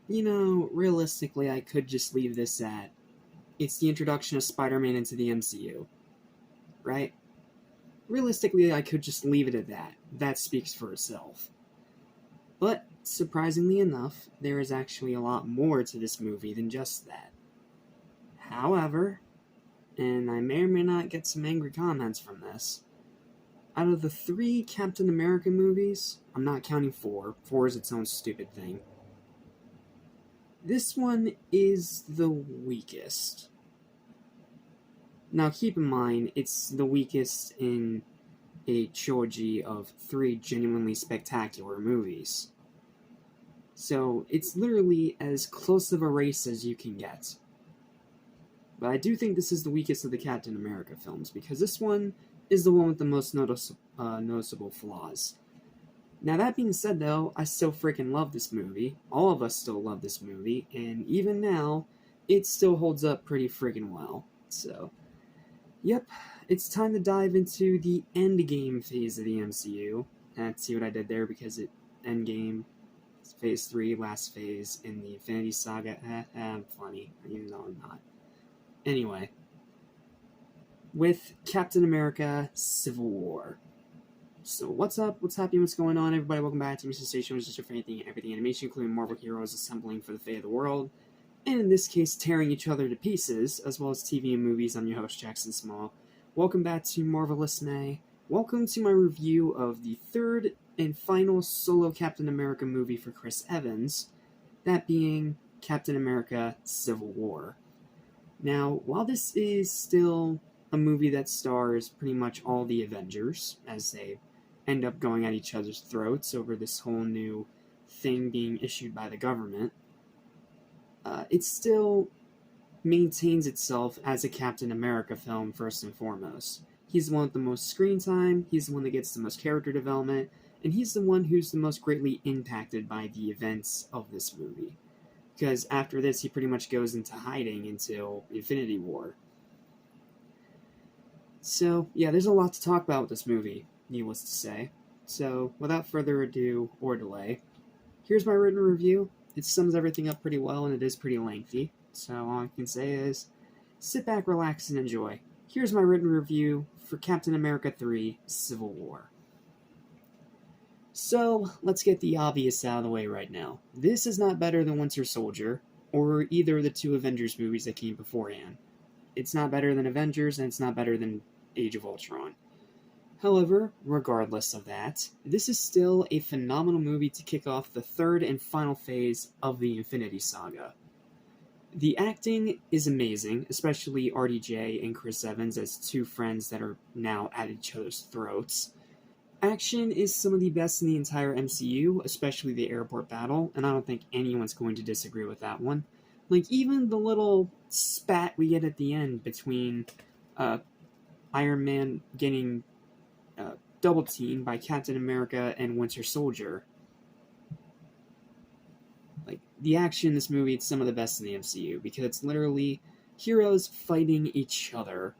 realistically, I could just leave this at, it's the introduction of Spider-Man into the MCU, right? Realistically, I could just leave it at that. That speaks for itself. But, surprisingly enough, there is actually a lot more to this movie than just that. However, and I may or may not get some angry comments from this, out of the 3 Captain America movies, I'm not counting 4, 4 is its own stupid thing, this one is the weakest. Now keep in mind, it's the weakest in a trilogy of 3 genuinely spectacular movies. So it's literally as close of a race as you can get. But I do think this is the weakest of the Captain America films, because this one is the one with the most noticeable flaws. Now that being said though, I still freaking love this movie. All of us still love this movie, and even now, it still holds up pretty freaking well. So, yep, it's time to dive into the endgame phase of the MCU. And see what I did there, because endgame, phase 3, last phase in the Infinity Saga. I'm funny, even though I'm not. Anyway, with Captain America Civil War. So what's up, what's happening, what's going on, everybody? Welcome back to Mr. Station, which is your favorite thing and everything animation, including Marvel heroes assembling for the fate of the world, and in this case, tearing each other to pieces, as well as TV and movies. I'm your host, Jackson Small. Welcome back to Marvelous May. Welcome to my review of the 3rd and final solo Captain America movie for Chris Evans, that being Captain America Civil War. Now, while this is still a movie that stars pretty much all the Avengers, as they end up going at each other's throats over this whole new thing being issued by the government, it still maintains itself as a Captain America film first and foremost. He's the one with the most screen time, he's the one that gets the most character development, and he's the one who's the most greatly impacted by the events of this movie. Because after this, he pretty much goes into hiding until Infinity War. So, yeah, there's a lot to talk about with this movie, needless to say. So, without further ado or delay, here's my written review. It sums everything up pretty well, and it is pretty lengthy. So, all I can say is, sit back, relax, and enjoy. Here's my written review for Captain America 3 Civil War. So, let's get the obvious out of the way right now. This is not better than Winter Soldier, or either of the 2 Avengers movies that came beforehand. It's not better than Avengers, and it's not better than Age of Ultron. However, regardless of that, this is still a phenomenal movie to kick off the 3rd and final phase of the Infinity Saga. The acting is amazing, especially RDJ and Chris Evans as 2 friends that are now at each other's throats. Action is some of the best in the entire MCU, especially the airport battle, and I don't think anyone's going to disagree with that one. Like, even the little spat we get at the end between Iron Man getting double-teamed by Captain America and Winter Soldier. Like, the action in this movie, it's some of the best in the MCU, because it's literally heroes fighting each other.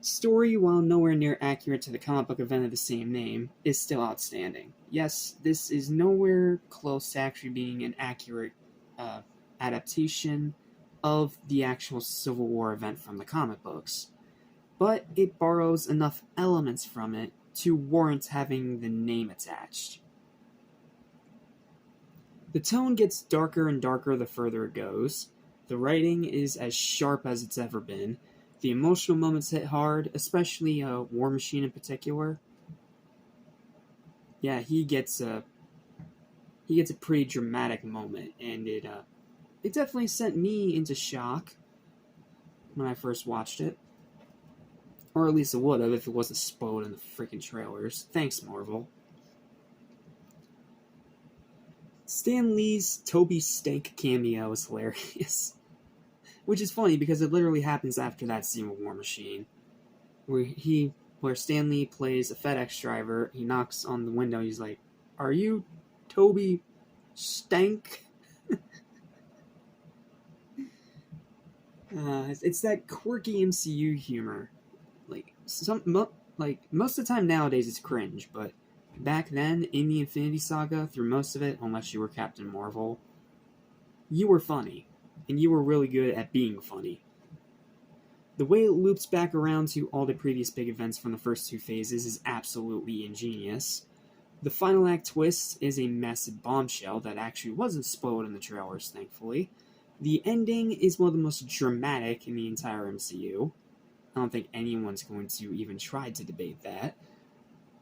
Story, while nowhere near accurate to the comic book event of the same name, is still outstanding. Yes, this is nowhere close to actually being an accurate adaptation of the actual Civil War event from the comic books, but it borrows enough elements from it to warrant having the name attached. The tone gets darker and darker the further it goes. The writing is as sharp as it's ever been. The emotional moments hit hard, especially War Machine in particular. Yeah, he gets a pretty dramatic moment, and it definitely sent me into shock when I first watched it. Or at least it would have if it wasn't spoiled in the freaking trailers. Thanks, Marvel. Stan Lee's Toby Stank cameo is hilarious. Which is funny because it literally happens after that scene with War Machine. Where Stan Lee plays a FedEx driver, he knocks on the window, he's like, "Are you Toby Stank?" It's that quirky MCU humor. Most of the time nowadays it's cringe, but back then in the Infinity Saga, through most of it, unless you were Captain Marvel, you were funny, and you were really good at being funny. The way it loops back around to all the previous big events from the first two phases is absolutely ingenious. The final act twist is a massive bombshell that actually wasn't spoiled in the trailers, thankfully. The ending is one of the most dramatic in the entire MCU. I don't think anyone's going to even try to debate that.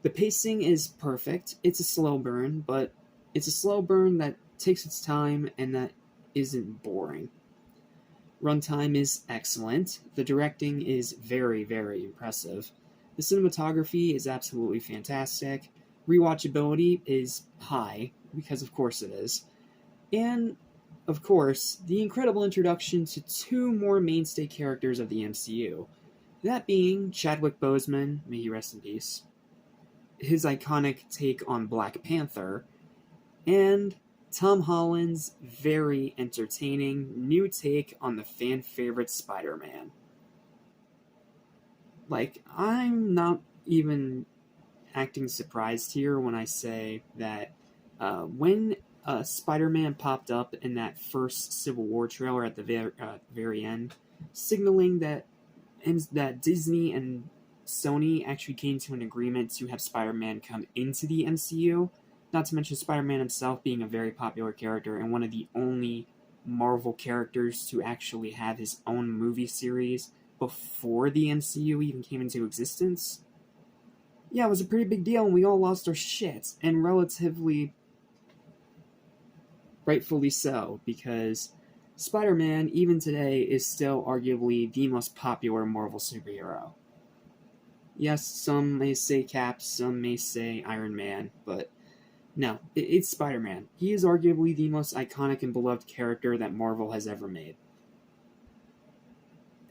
The pacing is perfect. It's a slow burn, but it's a slow burn that takes its time and that isn't boring. Runtime is excellent. The directing is very, very impressive. The cinematography is absolutely fantastic. Rewatchability is high, because of course it is. And, of course, the incredible introduction to two more mainstay characters of the MCU. That being Chadwick Boseman, may he rest in peace, his iconic take on Black Panther, and Tom Holland's very entertaining new take on the fan-favorite Spider-Man. Like, I'm not even acting surprised here when I say that when Spider-Man popped up in that first Civil War trailer at the very end, signaling that Disney and Sony actually came to an agreement to have Spider-Man come into the MCU, not to mention Spider-Man himself being a very popular character and one of the only Marvel characters to actually have his own movie series before the MCU even came into existence. Yeah, it was a pretty big deal, and we all lost our shit, and relatively rightfully so, because Spider-Man, even today, is still arguably the most popular Marvel superhero. Yes, some may say Cap, some may say Iron Man, but no, it's Spider-Man. He is arguably the most iconic and beloved character that Marvel has ever made.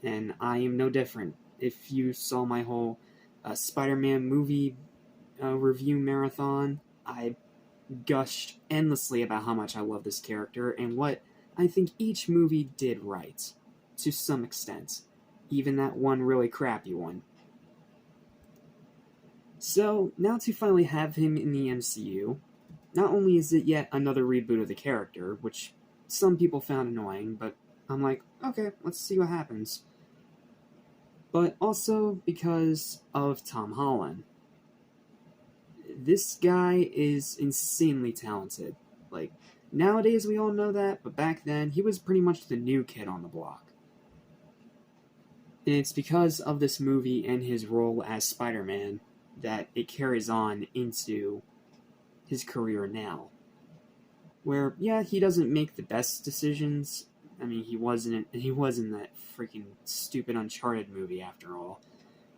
And I am no different. If you saw my whole Spider-Man movie review marathon, I gushed endlessly about how much I love this character and what I think each movie did right, to some extent. Even that one really crappy one. So, now to finally have him in the MCU, not only is it yet another reboot of the character, which some people found annoying, but I'm like, okay, let's see what happens. But also because of Tom Holland. This guy is insanely talented. Like, nowadays we all know that, but back then he was pretty much the new kid on the block. And it's because of this movie and his role as Spider-Man that it carries on into his career now. Where, yeah, he doesn't make the best decisions. I mean, he was in that freaking stupid Uncharted movie after all.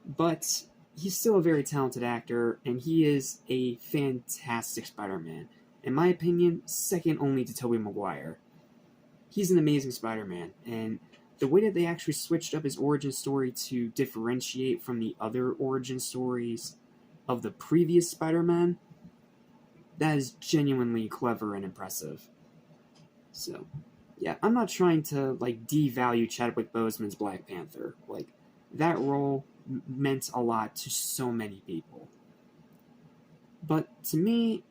But he's still a very talented actor, and he is a fantastic Spider-Man. In my opinion, second only to Tobey Maguire. He's an amazing Spider-Man, and the way that they actually switched up his origin story to differentiate from the other origin stories of the previous Spider-Man, that is genuinely clever and impressive. So, yeah, I'm not trying to, devalue Chadwick Boseman's Black Panther. That role meant a lot to so many people. But to me,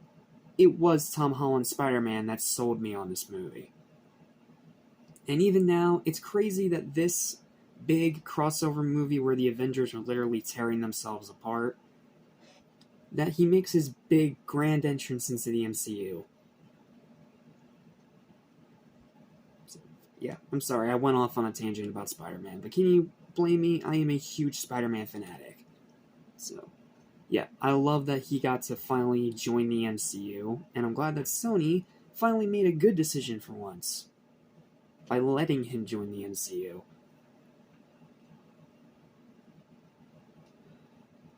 it was Tom Holland's Spider-Man that sold me on this movie. And even now, it's crazy that this big crossover movie where the Avengers are literally tearing themselves apart, that he makes his big grand entrance into the MCU. So, yeah, I'm sorry, I went off on a tangent about Spider-Man, but can you blame me? I am a huge Spider-Man fanatic. So, yeah, I love that he got to finally join the MCU, and I'm glad that Sony finally made a good decision for once by letting him join the MCU.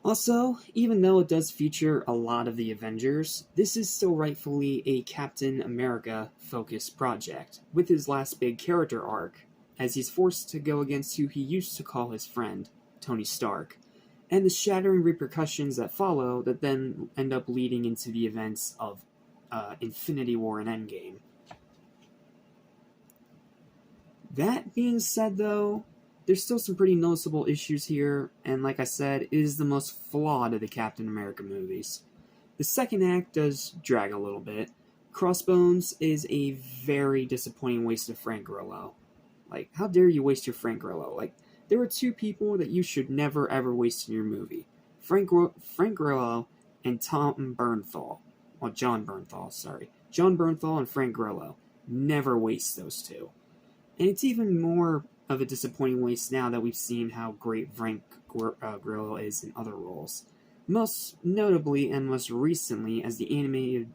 Also, even though it does feature a lot of the Avengers, this is still rightfully a Captain America-focused project, with his last big character arc, as he's forced to go against who he used to call his friend, Tony Stark, and the shattering repercussions that follow that then end up leading into the events of Infinity War and Endgame. That being said, though, there's still some pretty noticeable issues here, and like I said, it is the most flawed of the Captain America movies. The second act does drag a little bit, Crossbones is a very disappointing waste of Frank Grillo. Like, how dare you waste your Frank Grillo? Like, there are two people that you should never ever waste in your movie. Frank Grillo and Tom Bernthal. Well, John Bernthal, sorry. John Bernthal and Frank Grillo. Never waste those two. And it's even more of a disappointing waste now that we've seen how great Frank Grillo is in other roles. Most notably and most recently as the animated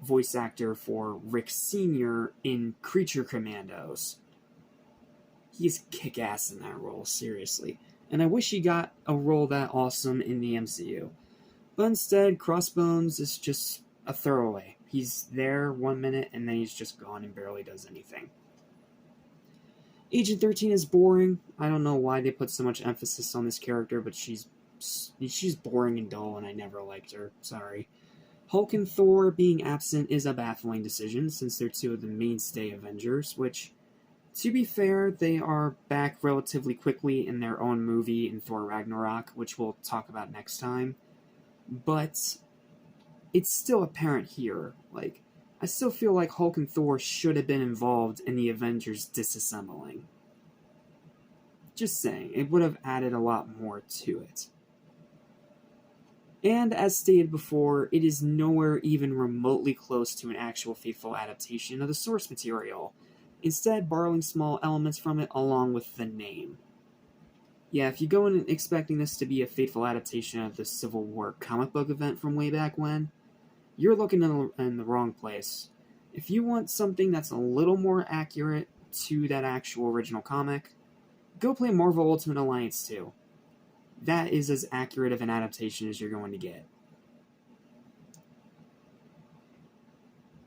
voice actor for Rick Sr. in Creature Commandos. He's kick-ass in that role, seriously. And I wish he got a role that awesome in the MCU. But instead, Crossbones is just a throwaway. He's there 1 minute and then he's just gone and barely does anything. Agent 13 is boring. I don't know why they put so much emphasis on this character, but she's boring and dull and I never liked her. Sorry. Hulk and Thor being absent is a baffling decision since they're two of the mainstay Avengers, which, to be fair, they are back relatively quickly in their own movie in Thor Ragnarok, which we'll talk about next time. But it's still apparent here. Like, I still feel like Hulk and Thor should have been involved in the Avengers disassembling. Just saying, it would have added a lot more to it. And as stated before, it is nowhere even remotely close to an actual faithful adaptation of the source material, instead borrowing small elements from it along with the name. Yeah, if you go in expecting this to be a faithful adaptation of the Civil War comic book event from way back when, you're looking in the wrong place. If you want something that's a little more accurate to that actual original comic, go play Marvel Ultimate Alliance 2. That is as accurate of an adaptation as you're going to get.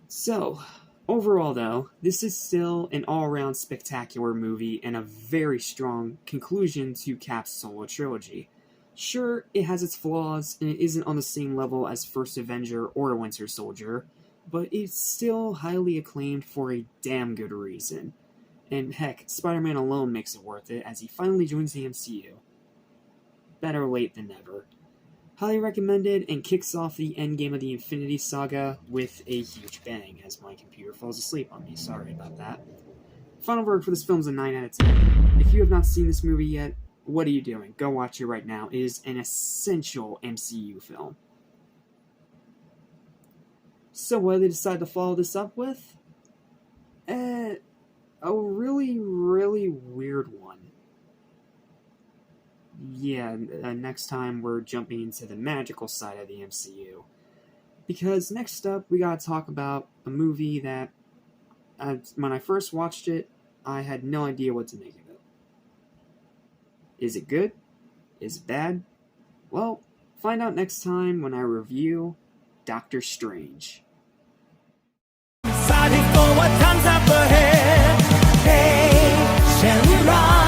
So, overall though, this is still an all-around spectacular movie and a very strong conclusion to Cap's solo trilogy. Sure, it has its flaws, and it isn't on the same level as First Avenger or Winter Soldier, but it's still highly acclaimed for a damn good reason. And heck, Spider-Man alone makes it worth it as he finally joins the MCU. Better late than never. Highly recommended and kicks off the endgame of the Infinity Saga with a huge bang as my computer falls asleep on me. Sorry about that. Final verdict for this film is a 9 out of 10. If you have not seen this movie yet, what are you doing? Go watch it right now. It is an essential MCU film. So what did they decide to follow this up with? A really, really weird one. Yeah, next time we're jumping into the magical side of the MCU. Because next up, we gotta talk about a movie that, when I first watched it, I had no idea what to make of it. Is it good? Is it bad? Well, find out next time when I review Doctor Strange. Excited for what comes up ahead. Hey, Shenron.